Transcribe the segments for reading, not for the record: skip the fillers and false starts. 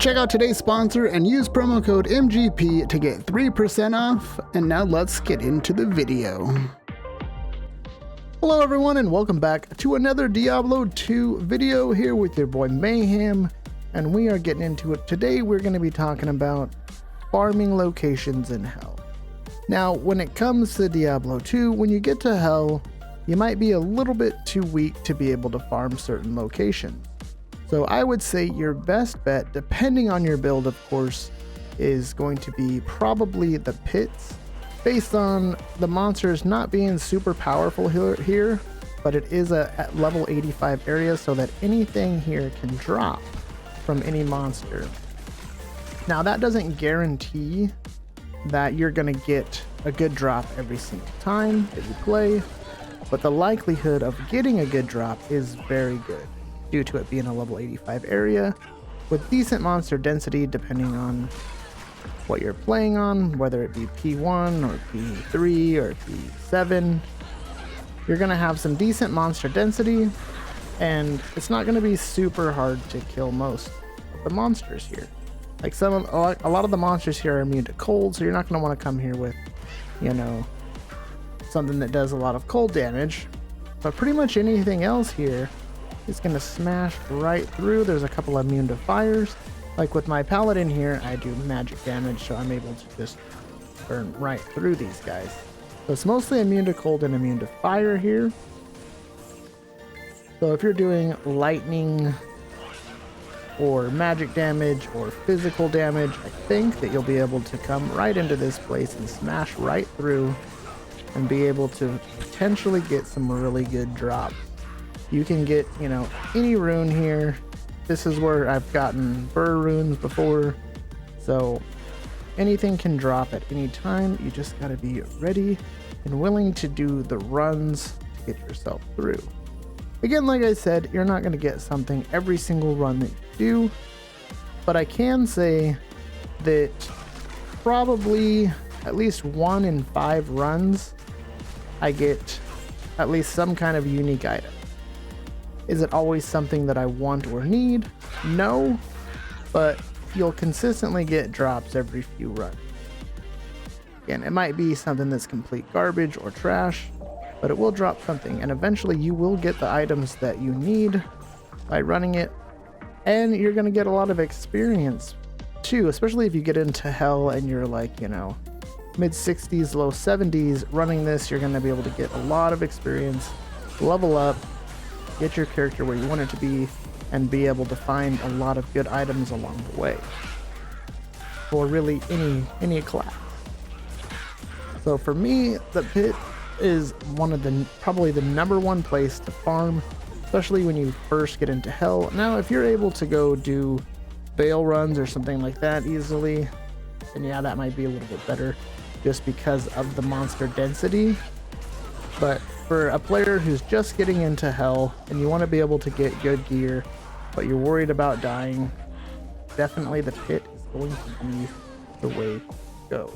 Check out today's sponsor and use promo code MGP to get 3% off. And now let's get into the video. Hello everyone and welcome back to another Diablo 2 video here with your boy Mayhem. And we are getting into it. Today we're going to be talking about farming locations in Hell. Now when it comes to Diablo 2, when you get to Hell, you might be a little bit too weak to be able to farm certain locations. So I would say your best bet, depending on your build of course, is going to be probably the pits, based on the monsters not being super powerful here, but it is at level 85 area, so that anything here can drop from any monster. Now that doesn't guarantee that you're gonna get a good drop every single time that you play, but the likelihood of getting a good drop is very good, due to it being a level 85 area with decent monster density depending on what you're playing on, whether it be P1 or P3 or P7. You're gonna have some decent monster density, and it's not gonna be super hard to kill most of the monsters here. Like a lot of the monsters here are immune to cold, so you're not gonna want to come here with, you know, something that does a lot of cold damage. But pretty much anything else here is going to smash right through. There's a couple of immune to fires. Like with my paladin here, I do magic damage, so I'm able to just burn right through these guys. So it's mostly immune to cold and immune to fire here. So if you're doing lightning or magic damage or physical damage, I think that you'll be able to come right into this place and smash right through and be able to potentially get some really good drops. You can get, you know, any rune here. This is where I've gotten burr runes before, so anything can drop at any time. You just got to be ready and willing to do the runs to get yourself through. Again, like I said, you're not going to get something every single run that you do, but I can say that probably at least 1 in 5 runs I get at least some kind of unique item. Is it always something that I want or need? No, but you'll consistently get drops every few runs. Again, it might be something that's complete garbage or trash, but it will drop something, and eventually you will get the items that you need by running it, and you're going to get a lot of experience too, especially if you get into Hell and you're like, you know, mid 60s, low 70s. Running this, you're going to be able to get a lot of experience, level up, get your character where you want it to be, and be able to find a lot of good items along the way for really any class. So for me, the pit is one of the probably the #1 place to farm, especially when you first get into Hell. Now if you're able to go do bail runs or something like that easily, then yeah, that might be a little bit better just because of the monster density. But for a player who's just getting into Hell and you want to be able to get good gear, but you're worried about dying, definitely the pit is going to be the way to go.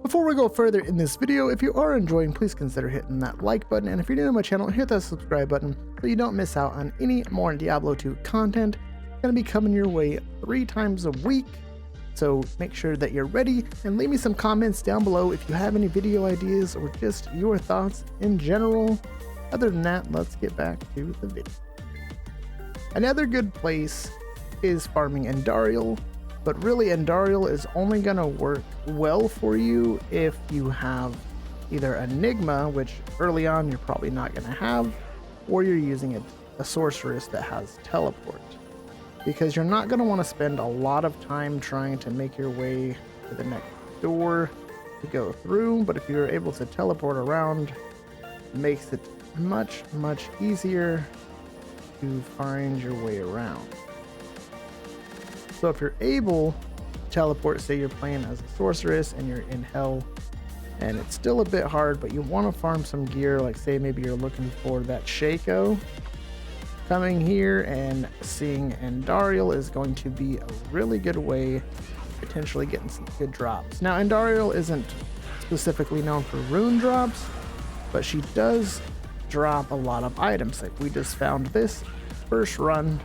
Before we go further in this video, if you are enjoying, please consider hitting that like button, and if you're new to my channel, hit that subscribe button so you don't miss out on any more Diablo 2 content. It's going to be coming your way 3 times a week, so make sure that you're ready, and leave me some comments down below if you have any video ideas or just your thoughts in general. Other than that, let's get back to the video. Another good place is farming Endariel, but really Endariel is only going to work well for you if you have either Enigma, which early on you're probably not going to have, or you're using a sorceress that has teleport, because you're not going to want to spend a lot of time trying to make your way to the next door to go through. But if you're able to teleport around, it makes it much easier to find your way around. So if you're able to teleport, say you're playing as a sorceress and you're in Hell and it's still a bit hard, but you want to farm some gear, like say maybe you're looking for that Shaco, coming here and seeing Endariel is going to be a really good way potentially getting some good drops. Now Endariel isn't specifically known for rune drops, but she does drop a lot of items. Like we just found this first run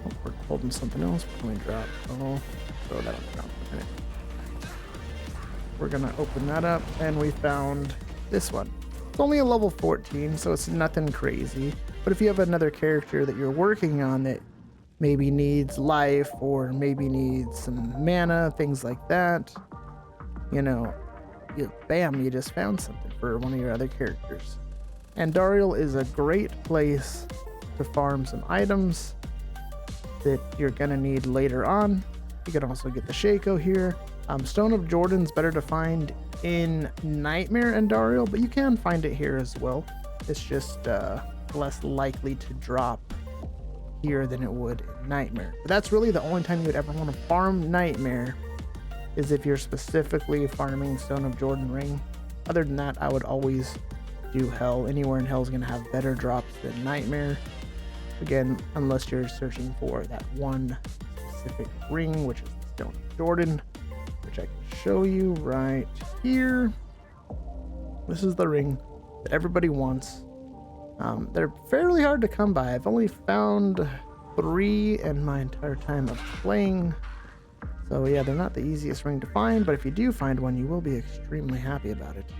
Oh, we're holding something else. What can we drop? Oh, throw that on the ground for a minute. We're gonna open that up, and we found this one. It's only a level 14, so it's nothing crazy. But if you have another character that you're working on that maybe needs life or maybe needs some mana, things like that, you know, bam, you just found something for one of your other characters. And Dariel is a great place to farm some items that you're gonna need later on. You can also get the Shaco here. Stone of Jordan's better to find in Nightmare and Dariel, but you can find it here as well. It's just less likely to drop here than it would in Nightmare. But that's really the only time you would ever want to farm Nightmare, is if you're specifically farming Stone of Jordan Ring. Other than that, I would always do Hell. Anywhere in Hell is going to have better drops than Nightmare. Again, unless you're searching for that one specific ring, which is the Stone of Jordan, which I can show you right here. This is the ring that everybody wants. They're fairly hard to come by. I've only found 3 in my entire time of playing. So yeah, they're not the easiest ring to find, but if you do find one, you will be extremely happy about it.